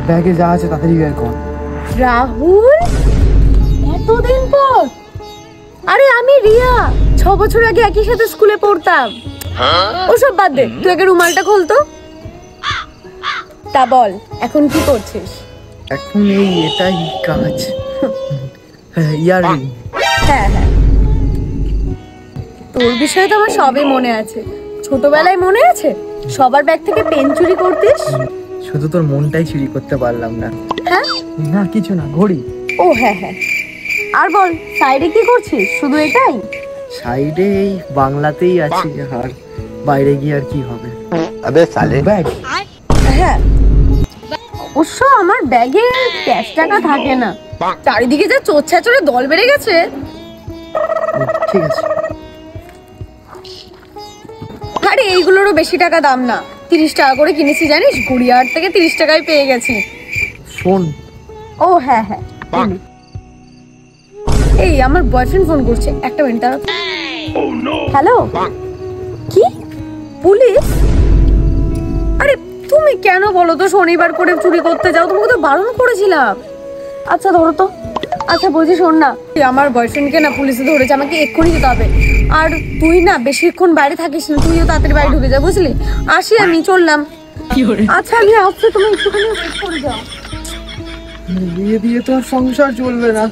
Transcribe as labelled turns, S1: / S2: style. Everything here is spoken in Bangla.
S1: ব্যাগে যা আছে তাড়াতাড়ি বের কর।
S2: রাহুল, এতদিন পর? আরে আমি রিয়া, 6 বছর আগে একই সাথে স্কুলে পড়তাম। ওসব বাদ দে, তুই আগে রুমালটা খোল তো। তা বল, এখন কি করছিস?
S1: এখন এটাই কাজ। ইয়াররিং।
S2: হ্যাঁ হ্যাঁ, তোর বিষয়ে তো আমার সবই মনে আছে। ছোটবেলায় মনে আছে সবার ব্যাগ থেকে পেন চুরি করতিস?
S1: শুধু তোর মনটাই চুরি করতে পারলাম না।
S2: হ্যাঁ
S1: না কিছু না, ঘড়ি।
S2: ও হ্যাঁ হ্যাঁ। আর বল, সাইডে কি করছিস? শুধু এটাই?
S1: সাইডে এই বাংলাতেই আছি, আর বাইরে গিয়ে আর কি হবে।
S3: अबे साले
S1: ব্যাগ।
S2: হ্যাঁ, অবশ্য আমার ব্যাগে ক্যাশ টাকা থাকে না। চারিদিকে যা চোর ছেচরে দল বেড়ে গেছে।
S1: ঠিক আছে।
S2: আরে এইগুলোরও বেশি টাকা দাম না, 30 টাকা করে কিনেছি জানিস। গড়িয়াহাট থেকে 30 টাকায় পেয়ে গেছি।
S1: ফোন।
S2: ও হ্যাঁ হ্যাঁ। এই আমার বয়ফ্রেন্ড ফোন করছে, একটা মিনিট দাঁড়াও। হ্যালো, কি পুলিশ? আরে তুমি কেন বলো তো শনিবার করে চুরি করতে যাও? তোমাকে তো বারণ করেছিলাম। আচ্ছা ধরো তো। আচ্ছা বলছি শোন না, আমার বয়ফ্রেন্ডকে না পুলিশে ধরেছে, আমাকে এক্ষুনি যেতে হবে। আর তুই না বেশিক্ষণ বাইরে থাকিস না, তুইও তাড়াতাড়ি বাড়ি ঢুকে যা, বুঝলি? আসি আমি, চললাম। আচ্ছা আমি আসছি, তুমি একটুখানি ওয়েট করে যাও।
S1: বিয়ে দিয়ে তো আর সংসার চলবে না।